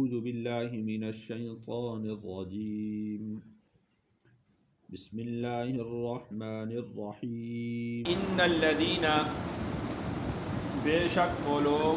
أعوذ بالله من الشيطان الرجيم بسم الله الرحمن الرحيم إن الذين بے شک وہ لوگ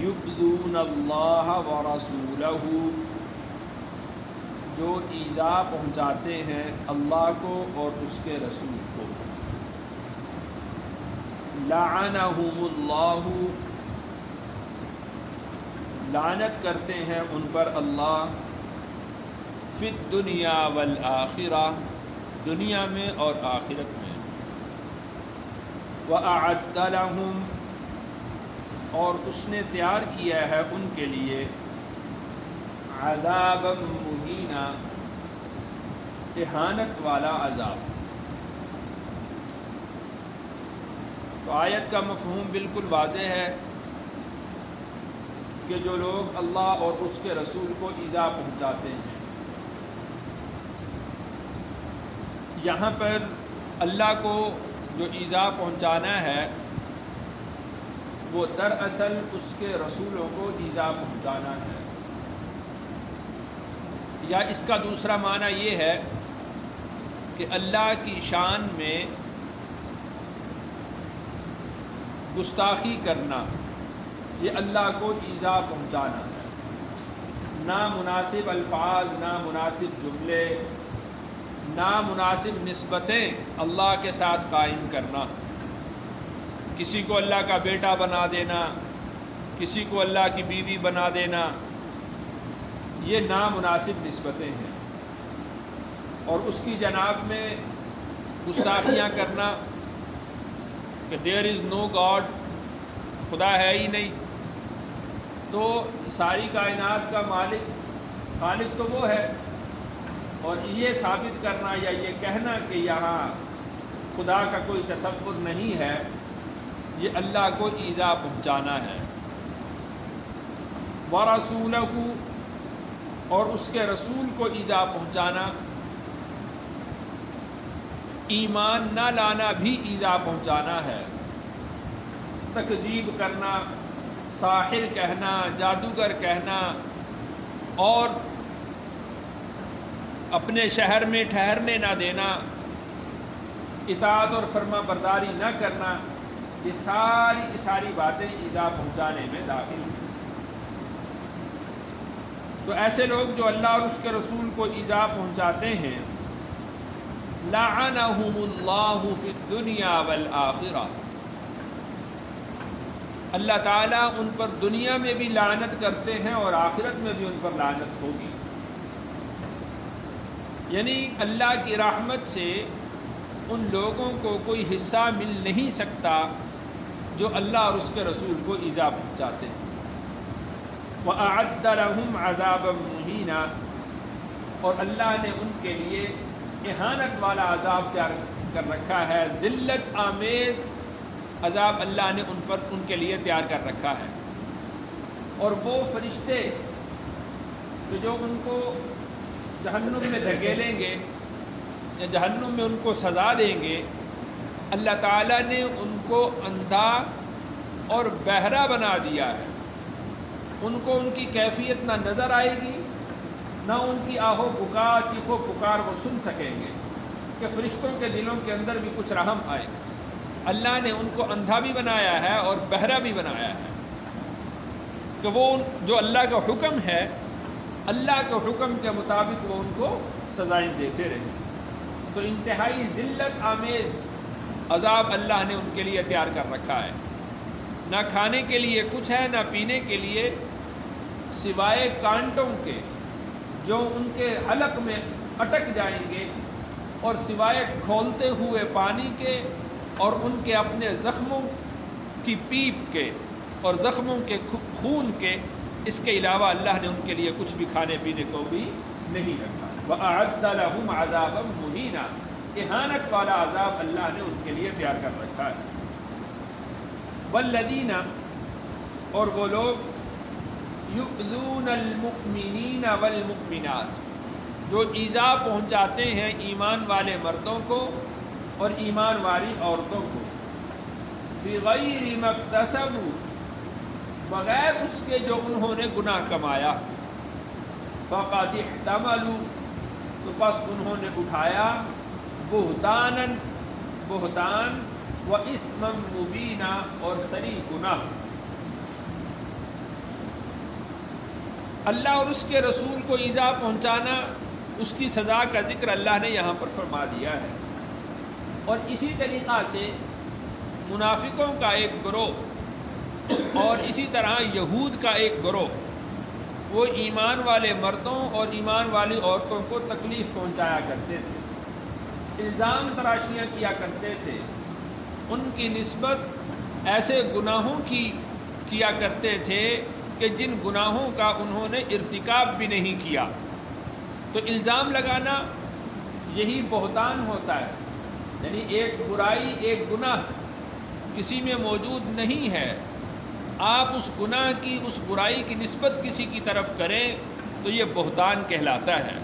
یؤذون اللہ ورسولہ جو ایذا پہنچاتے ہیں اللہ کو اور اس کے رسول کو، لعنہم اللہ لعنت کرتے ہیں ان پر اللہ، فی الدنیا والآخرہ دنیا میں اور آخرت میں، وَأَعَدَّ لَهُمْ اور اس نے تیار کیا ہے ان کے لیے، عذابا مہینا اہانت والا عذاب۔ تو آیت کا مفہوم بالکل واضح ہے کہ جو لوگ اللہ اور اس کے رسول کو ایذا پہنچاتے ہیں، یہاں پر اللہ کو جو ایذا پہنچانا ہے وہ دراصل اس کے رسولوں کو ایذا پہنچانا ہے، یا اس کا دوسرا معنی یہ ہے کہ اللہ کی شان میں گستاخی کرنا، یہ اللہ کو ایذا پہنچانا ہے۔ نامناسب الفاظ، نامناسب جملے، نامناسب نسبتیں اللہ کے ساتھ قائم کرنا، کسی کو اللہ کا بیٹا بنا دینا، کسی کو اللہ کی بیوی بنا دینا، یہ نامناسب نسبتیں ہیں، اور اس کی جناب میں گستاخیاں کرنا کہ دیر از نو گاڈ، خدا ہے ہی نہیں، تو ساری کائنات کا مالک خالق تو وہ ہے، اور یہ ثابت کرنا یا یہ کہنا کہ یہاں خدا کا کوئی تصور نہیں ہے، یہ اللہ کو ایذا پہنچانا ہے۔ وَرَسُولَهُ اور اس کے رسول کو ایذا پہنچانا، ایمان نہ لانا بھی ایذا پہنچانا ہے، تکذیب کرنا، ساحر کہنا، جادوگر کہنا، اور اپنے شہر میں ٹھہرنے نہ دینا، اطاعت اور فرما برداری نہ کرنا، یہ ساری کی ساری باتیں ایذا پہنچانے میں داخل ہیں۔ تو ایسے لوگ جو اللہ اور اس کے رسول کو ایذا پہنچاتے ہیں، لعنہم اللہ فی الدنیا والآخرہ، اللہ تعالیٰ ان پر دنیا میں بھی لعنت کرتے ہیں اور آخرت میں بھی ان پر لعنت ہوگی، یعنی اللہ کی رحمت سے ان لوگوں کو کوئی حصہ مل نہیں سکتا جو اللہ اور اس کے رسول کو ایذا پہنچاتے ہیں۔ وَأَعَدَّ لَهُمْ عَذَابًا مُهِينًا اور اللہ نے ان کے لیے اہانت والا عذاب تیار کر رکھا ہے، ذلت آمیز عذاب اللہ نے ان کے لیے تیار کر رکھا ہے۔ اور وہ فرشتے جو ان کو جہنم میں دھکیلیں گے یا جہنم میں ان کو سزا دیں گے، اللہ تعالیٰ نے ان کو اندھا اور بہرا بنا دیا ہے، ان کو ان کی کیفیت نہ نظر آئے گی، نہ ان کی آہو پکار، چیخو پکار وہ سن سکیں گے کہ فرشتوں کے دلوں کے اندر بھی کچھ رحم آئے۔ اللہ نے ان کو اندھا بھی بنایا ہے اور بہرا بھی بنایا ہے کہ وہ جو اللہ کا حکم ہے، اللہ کے حکم کے مطابق وہ ان کو سزائیں دیتے رہیں۔ تو انتہائی ذلت آمیز عذاب اللہ نے ان کے لیے تیار کر رکھا ہے، نہ کھانے کے لیے کچھ ہے، نہ پینے کے لیے، سوائے کانٹوں کے جو ان کے حلق میں اٹک جائیں گے، اور سوائے کھولتے ہوئے پانی کے اور ان کے اپنے زخموں کی پیپ کے اور زخموں کے خون کے، اس کے علاوہ اللہ نے ان کے لیے کچھ بھی کھانے پینے کو بھی نہیں رکھا۔ وَأَعَدَّ لَهُمْ عَذَابًا مُهِينًا اہانت والا عذاب اللہ نے ان کے لیے تیار کر رکھا ہے۔ وَالَّذِينَ اور وہ لوگ یؤذون المؤمنین والمؤمنات جو ایذا پہنچاتے ہیں ایمان والے مردوں کو اور ایمان والی عورتوں کو، بغیر مکتسبوا بغیر اس کے جو انہوں نے گناہ کمایا، فقد احتملوا تو پس انہوں نے اٹھایا بہتانن بہتان و اثما مبینا اور سری گناہ۔ اللہ اور اس کے رسول کو ایذا پہنچانا، اس کی سزا کا ذکر اللہ نے یہاں پر فرما دیا ہے۔ اور اسی طریقہ سے منافقوں کا ایک گروہ اور اسی طرح یہود کا ایک گروہ، وہ ایمان والے مردوں اور ایمان والی عورتوں کو تکلیف پہنچایا کرتے تھے، الزام تراشیاں کیا کرتے تھے، ان کی نسبت ایسے گناہوں کی کیا کرتے تھے کہ جن گناہوں کا انہوں نے ارتکاب بھی نہیں کیا۔ تو الزام لگانا یہی بہتان ہوتا ہے، یعنی ایک برائی، ایک گناہ کسی میں موجود نہیں ہے، آپ اس گناہ کی، اس برائی کی نسبت کسی کی طرف کریں تو یہ بہتان کہلاتا ہے۔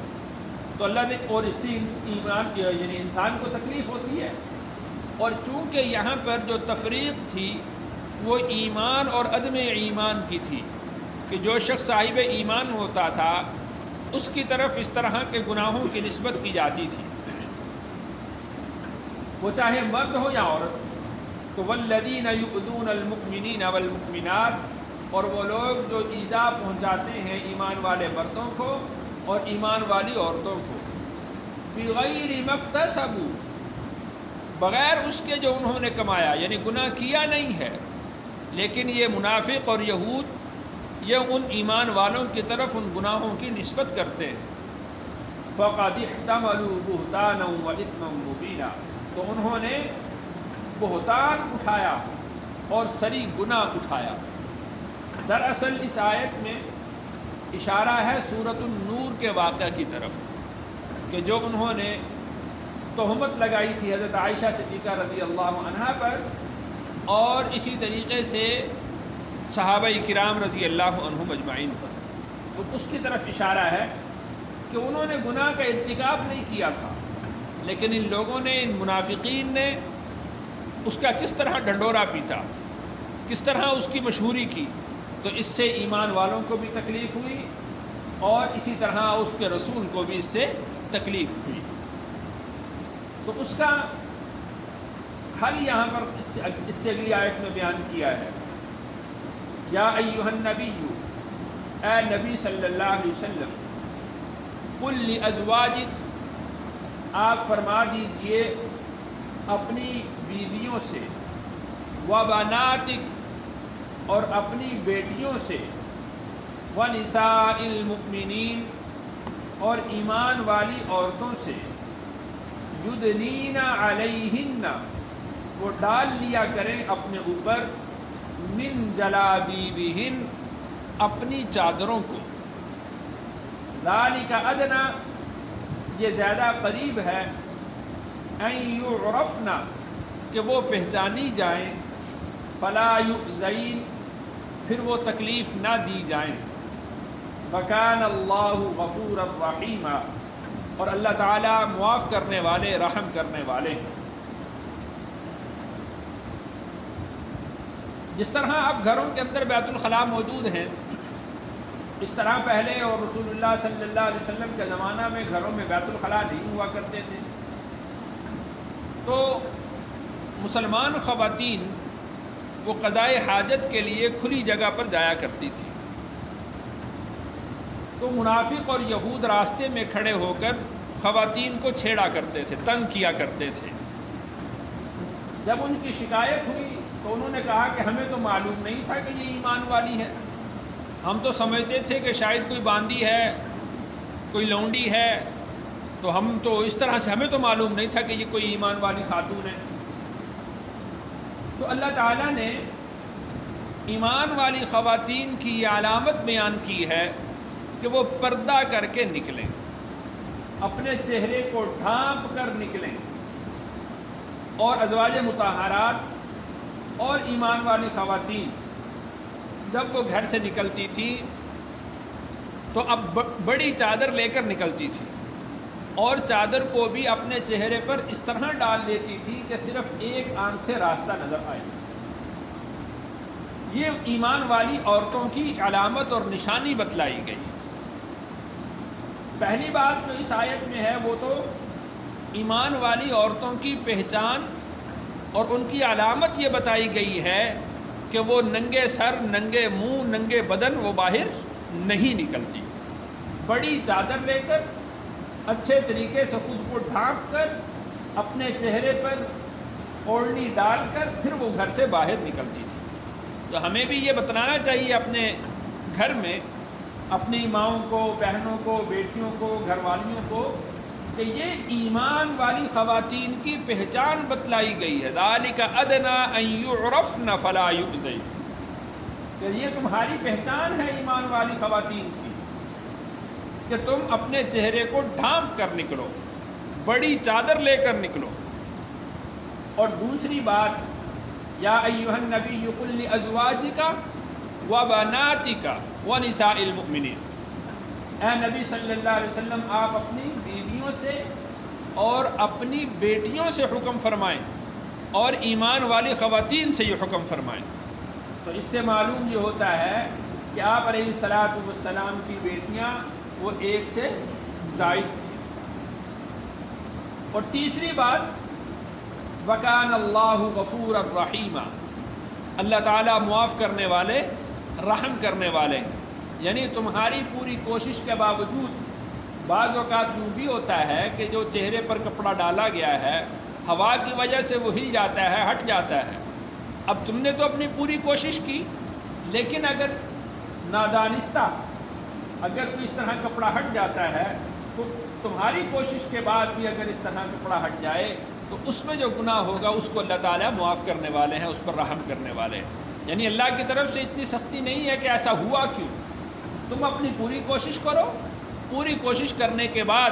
تو اللہ نے، اور اس سے ایمان یعنی انسان کو تکلیف ہوتی ہے۔ اور چونکہ یہاں پر جو تفریق تھی وہ ایمان اور عدم ایمان کی تھی، کہ جو شخص صاحب ایمان ہوتا تھا اس کی طرف اس طرح کے گناہوں کی نسبت کی جاتی تھی، وہ چاہے مرد ہو یا عورت۔ تو والذین یؤذون المؤمنین والمؤمنات، اور وہ لوگ جو ایذا پہنچاتے ہیں ایمان والے مردوں کو اور ایمان والی عورتوں کو، بغیر ما اکتسبوا، بغیر اس کے جو انہوں نے کمایا، یعنی گناہ کیا نہیں ہے، لیکن یہ منافق اور یہود یہ ان ایمان والوں کی طرف ان گناہوں کی نسبت کرتے ہیں۔ فقد احتملوا بہتانا واثما مبینا، تو انہوں نے بہتان اٹھایا اور سری گناہ اٹھایا۔ دراصل اس آیت میں اشارہ ہے سورۃ النور کے واقعہ کی طرف، کہ جو انہوں نے تہمت لگائی تھی حضرت عائشہ صدیقہ رضی اللہ عنہا پر، اور اسی طریقے سے صحابہ کرام رضی اللہ عنہم اجمعین پر، تو اس کی طرف اشارہ ہے کہ انہوں نے گناہ کا ارتکاب نہیں کیا تھا، لیکن ان لوگوں نے، ان منافقین نے اس کا کس طرح ڈنڈورا پیٹا، کس طرح اس کی مشہوری کی، تو اس سے ایمان والوں کو بھی تکلیف ہوئی اور اسی طرح اس کے رسول کو بھی اس سے تکلیف ہوئی۔ تو اس کا حل یہاں پر اس سے اگلی آیت میں بیان کیا ہے، یا ایھا النبی، اے نبی صلی اللہ علیہ وسلم، قل لازواجک، آپ فرما دیجئے اپنی بیویوں سے، وبناتک، اور اپنی بیٹیوں سے، ونساء المؤمنین، اور ایمان والی عورتوں سے، یدنین علیہن، وہ ڈال لیا کریں اپنے اوپر، من جلابیبہن، اپنی چادروں کو، ذالک ادنی، یہ زیادہ قریب ہے، ان یعرفن، کہ وہ پہچانی جائیں، فلا یؤذین، پھر وہ تکلیف نہ دی جائیں، وکان اللہ غفورا رحیما، اور اللہ تعالیٰ معاف کرنے والے، رحم کرنے والے ہیں۔ جس طرح اب گھروں کے اندر بیت الخلاء موجود ہیں، اس طرح پہلے اور رسول اللہ صلی اللہ علیہ وسلم کے زمانہ میں گھروں میں بیت الخلاء نہیں ہوا کرتے تھے، تو مسلمان خواتین وہ قضائے حاجت کے لیے کھلی جگہ پر جایا کرتی تھی، تو منافق اور یہود راستے میں کھڑے ہو کر خواتین کو چھیڑا کرتے تھے، تنگ کیا کرتے تھے۔ جب ان کی شکایت ہوئی تو انہوں نے کہا کہ ہمیں تو معلوم نہیں تھا کہ یہ ایمان والی ہے، ہم تو سمجھتے تھے کہ شاید کوئی باندی ہے، کوئی لونڈی ہے، تو ہم تو اس طرح سے، ہمیں تو معلوم نہیں تھا کہ یہ کوئی ایمان والی خاتون ہے۔ تو اللہ تعالیٰ نے ایمان والی خواتین کی یہ علامت بیان کی ہے کہ وہ پردہ کر کے نکلیں، اپنے چہرے کو ڈھانپ کر نکلیں، اور ازواج مطہرات اور ایمان والی خواتین جب وہ گھر سے نکلتی تھی تو اب بڑی چادر لے کر نکلتی تھی، اور چادر کو بھی اپنے چہرے پر اس طرح ڈال لیتی تھی کہ صرف ایک آنکھ سے راستہ نظر آئے۔ یہ ایمان والی عورتوں کی علامت اور نشانی بتلائی گئی۔ پہلی بات جو اس آیت میں ہے وہ تو ایمان والی عورتوں کی پہچان اور ان کی علامت یہ بتائی گئی ہے کہ وہ ننگے سر، ننگے منہ، ننگے بدن وہ باہر نہیں نکلتی، بڑی چادر لے کر اچھے طریقے سے خود کو ڈھانپ کر اپنے چہرے پر اوڑھنی ڈال کر پھر وہ گھر سے باہر نکلتی تھی۔ تو ہمیں بھی یہ بتلانا چاہیے اپنے گھر میں اپنی ماؤں کو، بہنوں کو، بیٹیوں کو، گھر والیوں کو کہ یہ ایمان والی خواتین کی پہچان بتلائی گئی ہے۔ ذالک ادنی ان یعرفن فلا یؤذین، کہ یہ تمہاری پہچان ہے ایمان والی خواتین کی کہ تم اپنے چہرے کو ڈھانپ کر نکلو، بڑی چادر لے کر نکلو۔ اور دوسری بات، یا ایھا النبی قل لازواجک وبناتک ونساء المؤمنین، اے نبی صلی اللہ علیہ وسلم آپ اپنی بیویوں سے اور اپنی بیٹیوں سے حکم فرمائیں اور ایمان والی خواتین سے یہ حکم فرمائیں۔ تو اس سے معلوم یہ ہوتا ہے کہ آپ علیہ الصلاۃ والسلام کی بیٹیاں وہ ایک سے زائد تھیں۔ اور تیسری بات، وَكَانَ اللَّهُ غَفُورًا رَحِيمًا، اللہ تعالیٰ معاف کرنے والے، رحم کرنے والے ہیں۔ یعنی تمہاری پوری کوشش کے باوجود بعض اوقات یوں بھی ہوتا ہے کہ جو چہرے پر کپڑا ڈالا گیا ہے ہوا کی وجہ سے وہ ہل جاتا ہے، ہٹ جاتا ہے۔ اب تم نے تو اپنی پوری کوشش کی، لیکن اگر نادانستہ اگر کوئی اس طرح کپڑا ہٹ جاتا ہے تو تمہاری کوشش کے بعد بھی اگر اس طرح کپڑا ہٹ جائے تو اس میں جو گناہ ہوگا اس کو اللہ تعالیٰ معاف کرنے والے ہیں، اس پر رحم کرنے والے ہیں۔ یعنی اللہ کی طرف سے اتنی سختی نہیں ہے کہ ایسا ہوا کیوں، تم اپنی پوری کوشش کرو، پوری کوشش کرنے کے بعد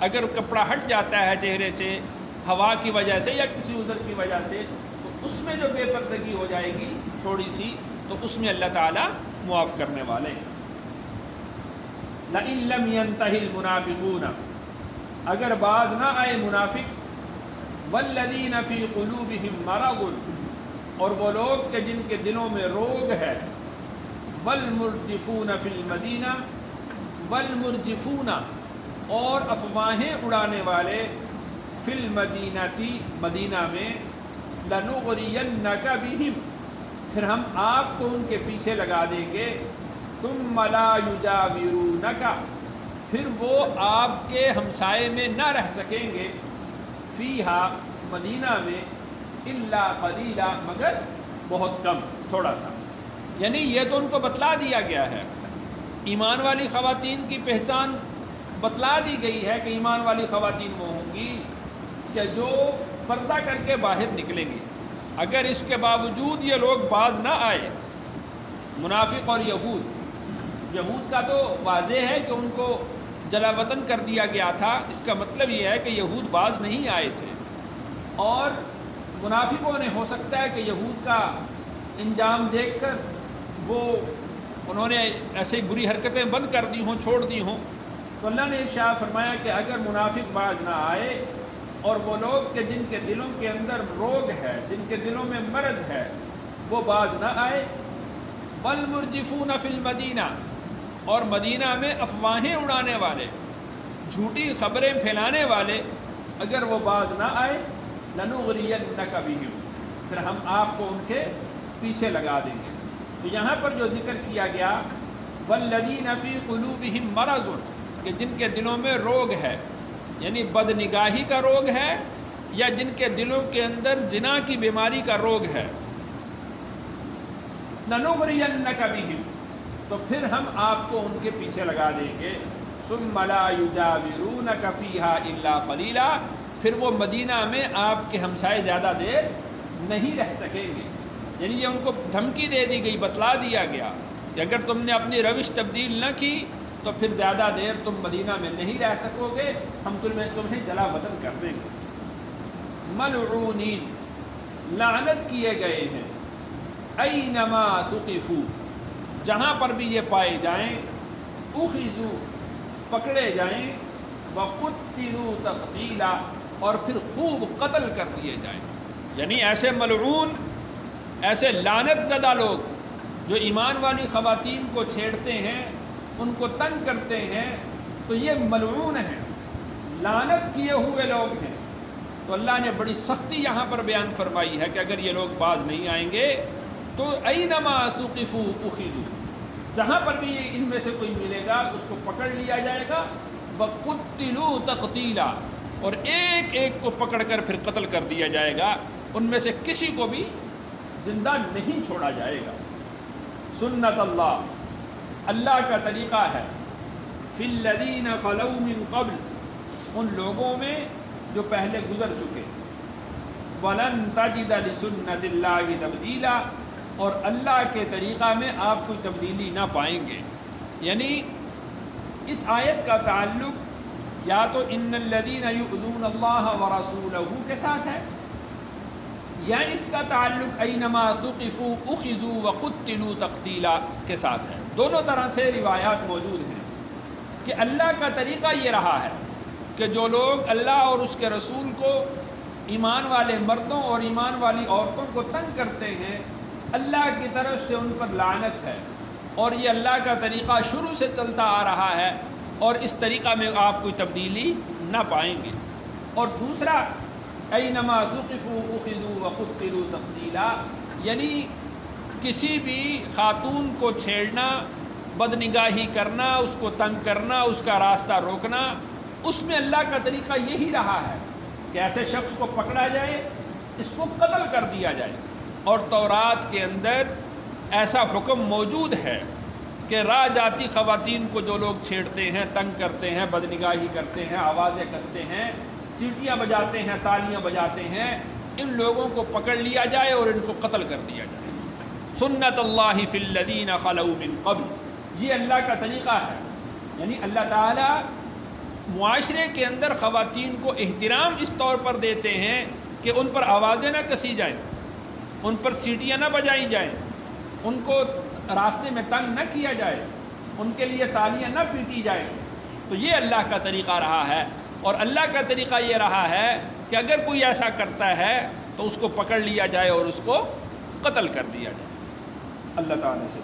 اگر کپڑا ہٹ جاتا ہے چہرے سے ہوا کی وجہ سے یا کسی عذر کی وجہ سے تو اس میں جو بے پردگی ہو جائے گی تھوڑی سی، تو اس میں اللہ تعالیٰ معاف کرنے والے ہیں۔ لَإِن لَّمْ يَنْتَهِ الْمُنَافِقُونَ، اگر باز نہ آئے منافق، وَالَّذِينَ فِي قُلُوبِهِم مَّرَضٌ، اور وہ لوگ کہ جن کے دلوں میں روگ ہے، وَالْمُرْجِفُونَ فِي الْمَدِينَةِ، وَالْمُرْجِفُونَ اور افواہیں اڑانے والے، فِي الْمَدِينَةِ مدینہ میں، لَنُغْرِيَنَّكَ بِهِمْ پھر ہم آپ کو ان کے پیچھے لگا دیں گے، ثُمَّ لَا يُجَاوِرُونَكَ پھر وہ آپ کے ہمسائے میں نہ رہ سکیں گے، فِيهَا مدینہ میں، إِلَّا قَلِيلًا مگر بہت کم، تھوڑا سا۔ یعنی یہ تو ان کو بتلا دیا گیا ہے، ایمان والی خواتین کی پہچان بتلا دی گئی ہے کہ ایمان والی خواتین وہ ہوں گی کہ جو پردہ کر کے باہر نکلیں گی۔ اگر اس کے باوجود یہ لوگ باز نہ آئے، منافق اور یہود کا تو واضح ہے کہ ان کو جلا وطن کر دیا گیا تھا، اس کا مطلب یہ ہے کہ یہود باز نہیں آئے تھے، اور منافقوں نے ہو سکتا ہے کہ یہود کا انجام دیکھ کر انہوں نے ایسے بری حرکتیں بند کر دی ہوں، چھوڑ دی ہوں۔ تو اللہ نے ارشاد فرمایا کہ اگر منافق باز نہ آئے اور وہ لوگ کہ جن کے دلوں کے اندر روگ ہے، جن کے دلوں میں مرض ہے، وہ باز نہ آئے، وَالْمُرْجِفُونَ فِي الْمَدِينَةِ اور مدینہ میں افواہیں اڑانے والے، جھوٹی خبریں پھیلانے والے اگر وہ باز نہ آئے، لَنُغْرِيَنَّكَ بِهِمْ پھر ہم آپ کو ان کے پیچھے لگا دیں گے۔ تو یہاں پر جو ذکر کیا گیا، وَالَّذِينَ فِي قُلُوبِهِم مَّرَضٌ کہ جن کے دلوں میں روگ ہے، یعنی بد نگاہی کا روگ ہے یا جن کے دلوں کے اندر زنا کی بیماری کا روگ ہے، لَنُغْرِيَنَّكَ بِهِمْ تو پھر ہم آپ کو ان کے پیچھے لگا دیں گے، ثُمَّ لَا يُجَاوِرُونَكَ فِيهَا إِلَّا قَلِيلًا پھر وہ مدینہ میں آپ کے ہمسائے زیادہ دیر نہیں رہ سکیں گے۔ یعنی یہ ان کو دھمکی دے دی گئی، بتلا دیا گیا کہ اگر تم نے اپنی روش تبدیل نہ کی تو پھر زیادہ دیر تم مدینہ میں نہیں رہ سکو گے، ہم تمہیں جلا وطن کر دیں گے۔ ملعونین لعنت کیے گئے ہیں، اینما ثقفوا جہاں پر بھی یہ پائے جائیں، اخذوا پکڑے جائیں، وقتلوا تقتیلا اور پھر خوب قتل کر دیے جائیں۔ یعنی ایسے ملعون، ایسے لعنت زدہ لوگ جو ایمان والی خواتین کو چھیڑتے ہیں، ان کو تنگ کرتے ہیں، تو یہ ملعون ہیں، لعنت کیے ہوئے لوگ ہیں۔ تو اللہ نے بڑی سختی یہاں پر بیان فرمائی ہے کہ اگر یہ لوگ باز نہیں آئیں گے تو اینما ثقفوا اخذوا، جہاں پر بھی ان میں سے کوئی ملے گا اس کو پکڑ لیا جائے گا، وقتلوا تقتیلا، اور ایک ایک کو پکڑ کر پھر قتل کر دیا جائے گا، ان میں سے کسی کو بھی زندہ نہیں چھوڑا جائے گا۔ سنت اللہ، اللہ کا طریقہ ہے، فی الذین خلوا من قبل، ان لوگوں میں جو پہلے گزر چکے، وَلَن تَجِدَ لِسُنَّتِ اللَّهِ تَبْدِيلًا، اور اللہ کے طریقہ میں آپ کوئی تبدیلی نہ پائیں گے۔ یعنی اس آیت کا تعلق یا تو ان الذین یؤذون اللہ ورسولہ کے ساتھ ہے، یا اس کا تعلق اینما ثقفوا اخذوا وقتلوا تقتیلا کے ساتھ ہے۔ دونوں طرح سے روایات موجود ہیں کہ اللہ کا طریقہ یہ رہا ہے کہ جو لوگ اللہ اور اس کے رسول کو، ایمان والے مردوں اور ایمان والی عورتوں کو تنگ کرتے ہیں، اللہ کی طرف سے ان پر لعنت ہے، اور یہ اللہ کا طریقہ شروع سے چلتا آ رہا ہے، اور اس طریقہ میں آپ کوئی تبدیلی نہ پائیں گے۔ اور دوسرا اینما ثقفوا اخذوا وقتلوا تقتیلا، یعنی کسی بھی خاتون کو چھیڑنا، بدنگاہی کرنا، اس کو تنگ کرنا، اس کا راستہ روکنا، اس میں اللہ کا طریقہ یہی رہا ہے کہ ایسے شخص کو پکڑا جائے، اس کو قتل کر دیا جائے۔ اور تورات کے اندر ایسا حکم موجود ہے کہ راہ جاتی خواتین کو جو لوگ چھیڑتے ہیں، تنگ کرتے ہیں، بدنگاہی کرتے ہیں، آوازیں کستے ہیں، سیٹیاں بجاتے ہیں، تالیاں بجاتے ہیں، ان لوگوں کو پکڑ لیا جائے اور ان کو قتل کر دیا جائے۔ سنت اللہ فی الذین خلوا من قبل، یہ اللہ کا طریقہ ہے۔ یعنی اللہ تعالیٰ معاشرے کے اندر خواتین کو احترام اس طور پر دیتے ہیں کہ ان پر آوازیں نہ کسی جائیں، ان پر سیٹیاں نہ بجائی جائیں، ان کو راستے میں تنگ نہ کیا جائے، ان کے لیے تالیاں نہ پیٹی جائیں۔ تو یہ اللہ کا طریقہ رہا ہے، اور اللہ کا طریقہ یہ رہا ہے کہ اگر کوئی ایسا کرتا ہے تو اس کو پکڑ لیا جائے اور اس کو قتل کر دیا جائے۔ اللہ تعالیٰ سے